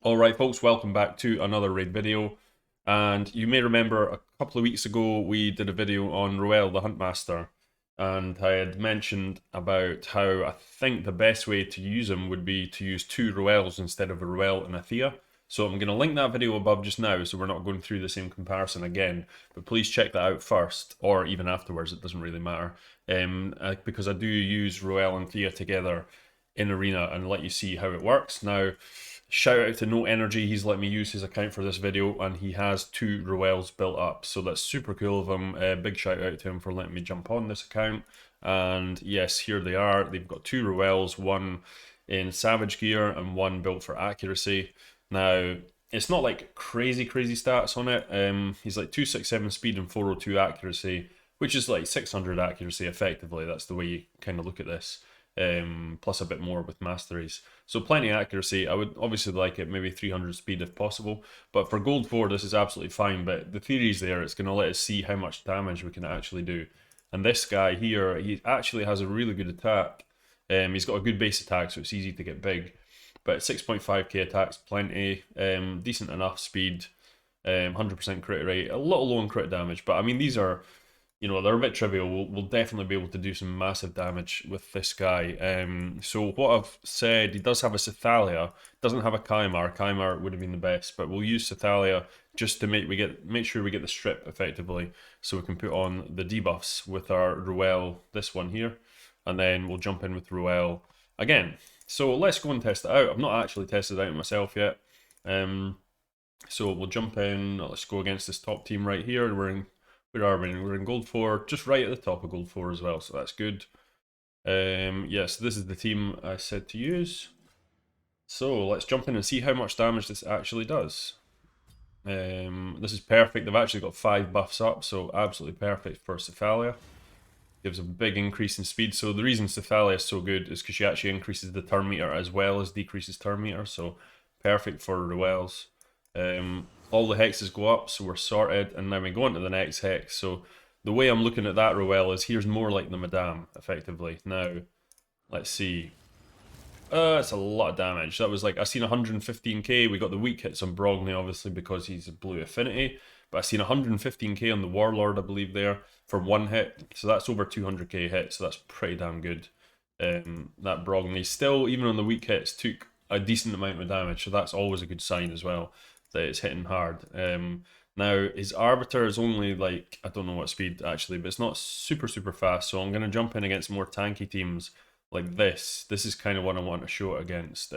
Alright folks, welcome back to another raid video. And you may remember a couple of weeks ago we did a video on Ruel the Huntmaster. And I had mentioned about how I think the best way to use him would be to use two Ruels instead of a Ruel and a Thea. So I'm going to link that video above just now so we're not going through the same comparison again. But please check that out first, or even afterwards, it doesn't really matter. Because I do use Ruel and Thea together in Arena and let you see how it works. Now, shout out to No Energy, he's let me use his account for this video and he has two Ruels built up, so that's super cool of him. Big shout out to him for letting me jump on this account. And yes, here they are. They've got two Ruels, one in Savage gear and one built for accuracy. Now, it's not like crazy stats on it. He's like 267 speed and 402 accuracy, which is like 600 accuracy effectively. That's the way you kind of look at this. Plus a bit more with masteries. So plenty of accuracy. I would obviously like it maybe 300 speed if possible, but for gold 4 this is absolutely fine. But the theory's there, it's going to let us see how much damage we can actually do. And this guy here, he actually has a really good attack. He's got a good base attack, so it's easy to get big. But 6.5k attacks, plenty. Decent enough speed, 100% crit rate, a little low on crit damage. But I mean, these are, you know, they're a bit trivial. We'll definitely be able to do some massive damage with this guy. So what I've said, he does have a Cythalia, doesn't have a Kymar. Kymar would have been the best, but we'll use Cythalia just to make sure we get the strip effectively, so we can put on the debuffs with our Ruel, this one here, and then we'll jump in with Ruel again. So let's go and test it out. I've not actually tested it out myself yet. So we'll jump in. Let's go against this top team right here. Where are we? We're in gold 4, just right at the top of gold 4 as well, so that's good. Yes, this is the team I said to use. So let's jump in and see how much damage this actually does. This is perfect. They've actually got 5 buffs up, so absolutely perfect for Cythalia. Gives a big increase in speed. So the reason Cythalia is so good is because she actually increases the turn meter as well as decreases turn meter, so perfect for Ruels. All the hexes go up, so we're sorted, and now we go on to the next hex. So the way I'm looking at that Ruel is here's more like the Madame, effectively. Now, let's see. It's a lot of damage. That was like, I seen 115k. We got the weak hits on Brogni, obviously, because he's a blue affinity. But I seen 115k on the Warlord, I believe, there for one hit. So that's over 200k hit, so that's pretty damn good. That Brogni still, even on the weak hits, took a decent amount of damage, so that's always a good sign as well, that it's hitting hard. Now, his Arbiter is only like, I don't know what speed actually, but it's not super fast, so I'm going to jump in against more tanky teams like this. This is kind of what I want to show it against.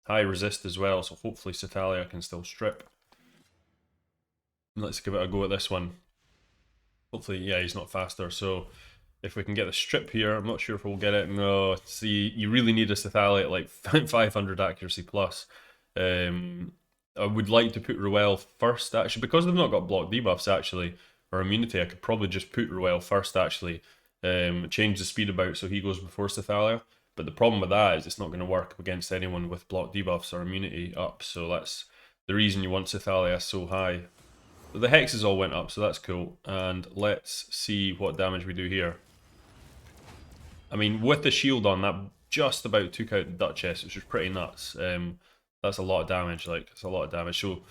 High resist as well, so hopefully Cythalia can still strip. Let's give it a go at this one. Hopefully, yeah, he's not faster, so if we can get the strip here, I'm not sure if we'll get it. No, see, you really need a Cythalia at like 500 accuracy plus. I would like to put Ruel first, actually, because they've not got block debuffs, actually, or immunity. I could probably just put Ruel first, actually. Change the speed about so he goes before Cythalia. But the problem with that is it's not going to work against anyone with block debuffs or immunity up, so that's the reason you want Cythalia so high. But the hexes all went up, so that's cool. And let's see what damage we do here. I mean, with the shield on, that just about took out the Duchess, which was pretty nuts. That's a lot of damage, like, it's a lot of damage. So,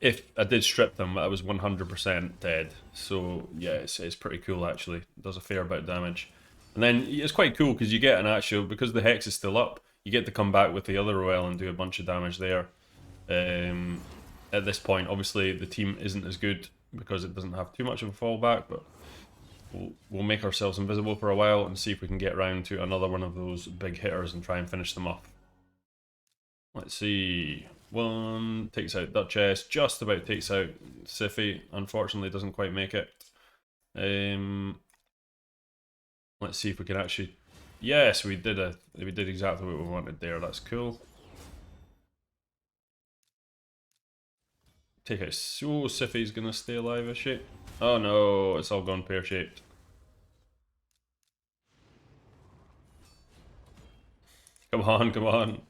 if I did strip them, I was 100% dead. So, yeah, it's pretty cool, actually. It does a fair bit of damage. And then, it's quite cool, because you get an actual, because the hex is still up, you get to come back with the other Ruel and do a bunch of damage there. At this point, obviously, the team isn't as good, because it doesn't have too much of a fallback, but we'll make ourselves invisible for a while and see if we can get around to another one of those big hitters and try and finish them off. Let's see. One takes out Duchess, just about takes out Siphi. Unfortunately, doesn't quite make it. Let's see if we can actually. Yes, we did exactly what we wanted there. That's cool. Take out. So Siphi's gonna stay alive, is she? Oh no, it's all gone pear shaped. Come on, come on.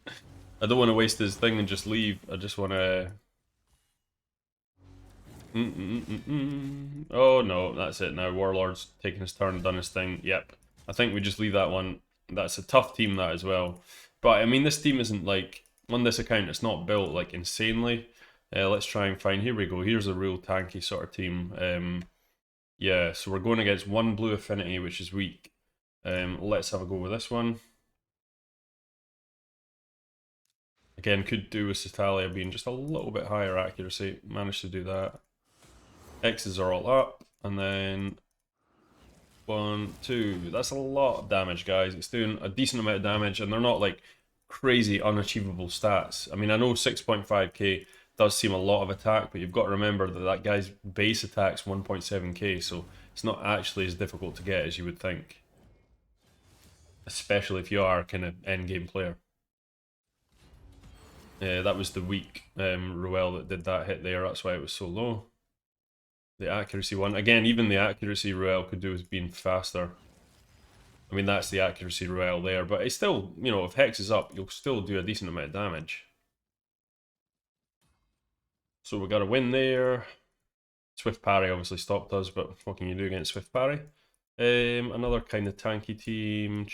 I don't want to waste his thing and just leave. I just want to... Oh no, that's it now. Warlord's taking his turn, done his thing. Yep. I think we just leave that one. That's a tough team, that as well. But I mean, this team isn't like on this account, it's not built like insanely. Let's try and find, here we go, here's a real tanky sort of team. Yeah, so we're going against one blue affinity, which is weak. Let's have a go with this one. Again, could do with Cetalia being just a little bit higher accuracy. Managed to do that. X's are all up, and then 1, 2. That's a lot of damage, guys. It's doing a decent amount of damage, and they're not like crazy unachievable stats. I mean, I know 6.5k does seem a lot of attack, but you've got to remember that that guy's base attack's 1.7k, so it's not actually as difficult to get as you would think. Especially if you are a kind of endgame player. That was the weak Ruel that did that hit there, that's why it was so low. The accuracy one, again, even the accuracy Ruel could do with being faster. I mean, that's the accuracy Ruel there, but it's still, you know, if Hex is up, you'll still do a decent amount of damage. So we got a win there. Swift parry obviously stopped us, but what can you do against Swift parry? Another kind of tanky team.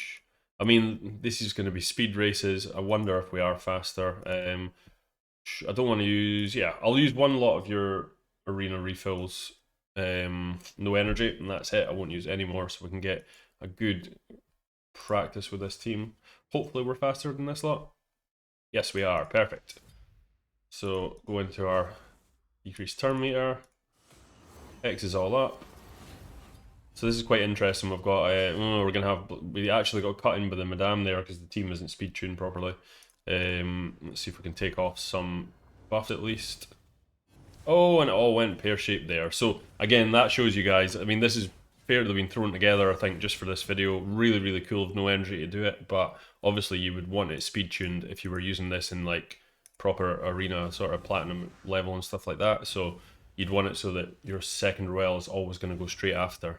I mean, this is going to be speed races. I wonder if we are faster. I don't want to use... Yeah, I'll use one lot of your arena refills. No energy, and that's it. I won't use any more, so we can get a good practice with this team. Hopefully we're faster than this lot. Yes, we are. Perfect. So go into our decreased turn meter. X is all up. So this is quite interesting. We've got we actually got cut in by the Madame there because the team isn't speed tuned properly. Let's see if we can take off some buff at least. Oh, and it all went pear-shaped there. So again, that shows you guys, I mean, this is fairly been thrown together, I think, just for this video. Really, really cool with no energy to do it, but obviously you would want it speed tuned if you were using this in like proper arena sort of platinum level and stuff like that. So you'd want it so that your second Ruel is always going to go straight after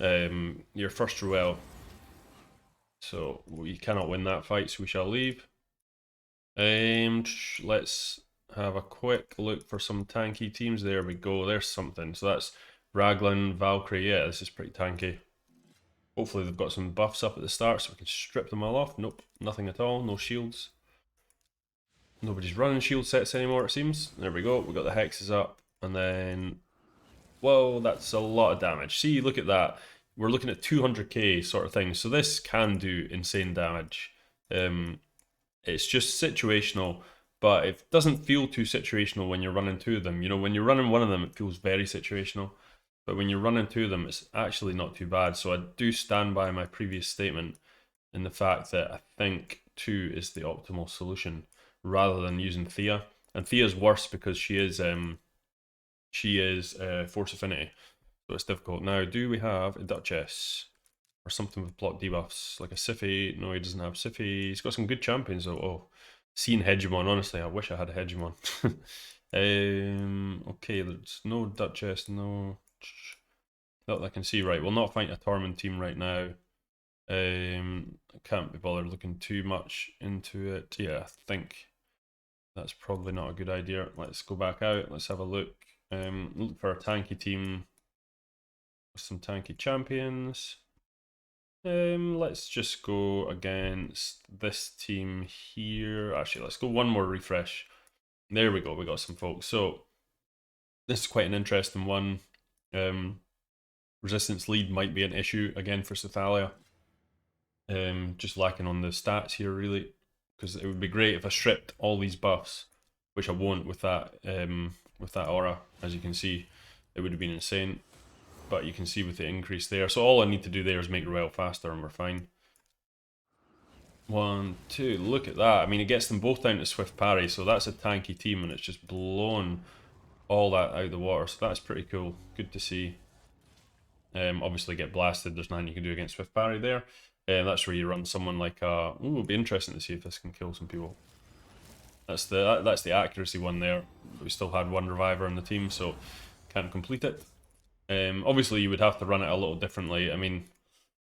your first Ruel. So we cannot win that fight, so we shall leave. Let's have a quick look for some tanky teams. There we go, there's something. So that's Raglan, Valkyrie. Yeah, this is pretty tanky. Hopefully they've got some buffs up at the start so we can strip them all off. Nope, nothing at all, no shields. Nobody's running shield sets anymore, it seems. There we go, we got the hexes up, and then... Whoa, that's a lot of damage. See, look at that. We're looking at 200k sort of thing, so this can do insane damage. It's just situational, but it doesn't feel too situational when you're running two of them. You know, when you're running one of them, it feels very situational. But when you're running two of them, it's actually not too bad. So I do stand by my previous statement in the fact that I think 2 is the optimal solution rather than using Thea. And Thea's worse because she is Force Affinity. So it's difficult. Now, do we have a Duchess? Or something with block debuffs, like a Siphi? No, he doesn't have Siphi. He's got some good champions though. Oh, seeing Hegemon, honestly, I wish I had a Hegemon. Okay, there's no Duchess, no... Not that I can see. Right, we'll not fight a Tormund team right now. I can't be bothered looking too much into it. Yeah, I think that's probably not a good idea. Let's go back out, let's have a look. Look for a tanky team with some tanky champions. Let's just go against this team here. Actually, let's go one more refresh. There we go, we got some folks. So this is quite an interesting one. Resistance lead might be an issue again for Cethalia. Just lacking on the stats here really, because it would be great if I stripped all these buffs, which I won't with that aura. As you can see, it would have been insane. But you can see with the increase there. So all I need to do there is make Ruel faster and we're fine. 1, 2, look at that. I mean, it gets them both down to Swift Parry, so that's a tanky team and it's just blown all that out of the water. So that's pretty cool. Good to see. Obviously get blasted, there's nothing you can do against Swift Parry there. That's where you run someone like a... Ooh, it'll be interesting to see if this can kill some people. That's the accuracy one there. We still had one reviver in the team, so can't complete it. Obviously you would have to run it a little differently. I mean,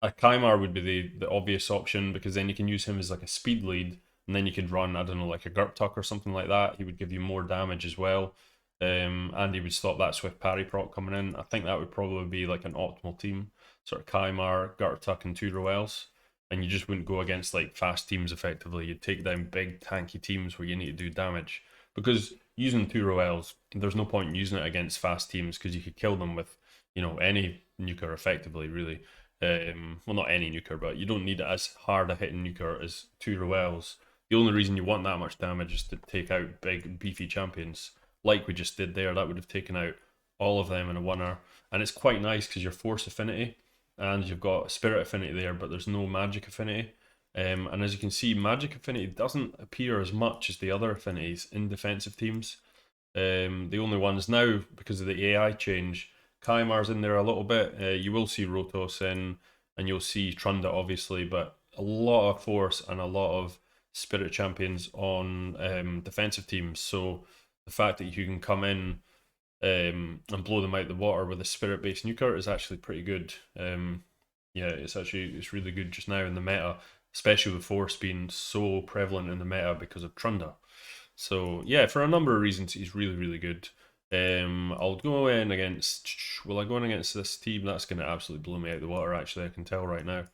a Kymar would be the obvious option, because then you can use him as like a speed lead, and then you could run, I don't know, like a Gurptuck or something like that. He would give you more damage as well, and he would stop that Swift Parry proc coming in. I think that would probably be like an optimal team, sort of Kymar, Gurptuck and 2 Roels. and you just wouldn't go against like fast teams effectively. You'd take down big tanky teams where you need to do damage, because using 2 Roels, there's no point in using it against fast teams because you could kill them with, you know, any nuker effectively, really. Well, not any nuker, but you don't need as hard a hitting nuker as 2 Roels. The only reason you want that much damage is to take out big beefy champions, like we just did there. That would have taken out all of them in a oneer, and it's quite nice because you're force affinity and you've got spirit affinity there, but there's no magic affinity. And as you can see, magic affinity doesn't appear as much as the other affinities in defensive teams. The only ones now, because of the AI change, Kaimar's in there a little bit. You will see Rotos in, and you'll see Trunda obviously, but a lot of force and a lot of spirit champions on defensive teams. So the fact that you can come in and blow them out the water with a spirit-based nuker is actually pretty good. Yeah, it's really good just now in the meta, especially with force being so prevalent in the meta because of Trunda. So yeah, for a number of reasons, he's really good. I'll go in against. Will I go in against this team? That's going to absolutely blow me out the water. Actually, I can tell right now.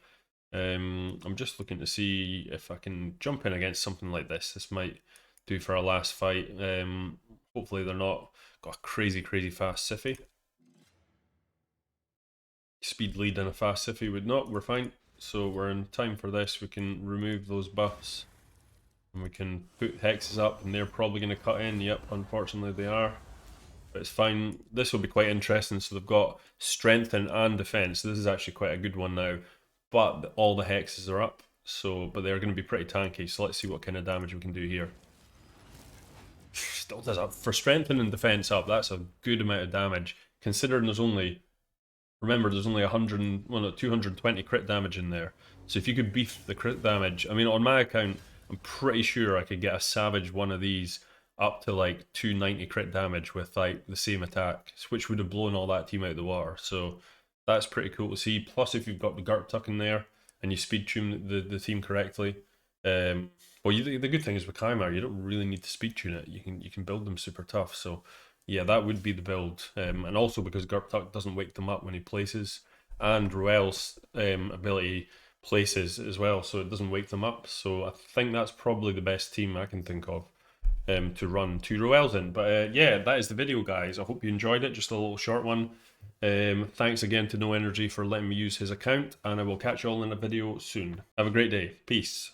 I'm just looking to see if I can jump in against something like this. This might do for our last fight. Hopefully they're not got a crazy fast Siffy. Speed lead and a fast Siffy would not. We're fine. So we're in time for this. We can remove those buffs. And we can put hexes up, and they're probably going to cut in. Yep, unfortunately they are. But it's fine. This will be quite interesting. So they've got strengthen and defense. This is actually quite a good one now. But all the hexes are up. So, but they're going to be pretty tanky. So let's see what kind of damage we can do here. Still does up. For strengthen and defense up, that's a good amount of damage. Considering there's only, remember, there's only 220 crit damage in there. So if you could beef the crit damage, I mean, on my account, I'm pretty sure I could get a savage one of these up to like 290 crit damage with like the same attack, which would have blown all that team out of the water. So that's pretty cool to see. Plus, if you've got the Gartuck in there and you speed tune the team correctly, well, the good thing is with Kaimar, you don't really need to speed tune it. You can build them super tough. So yeah, that would be the build. And also because Gartuck doesn't wake them up when he places, and Ruel's ability places as well, so it doesn't wake them up. So I think that's probably the best team I can think of to run 2 Roels in. But yeah, that is the video, guys. I hope you enjoyed it. Just a little short one. Thanks again to No Energy for letting me use his account, and I will catch you all in a video soon. Have a great day. Peace.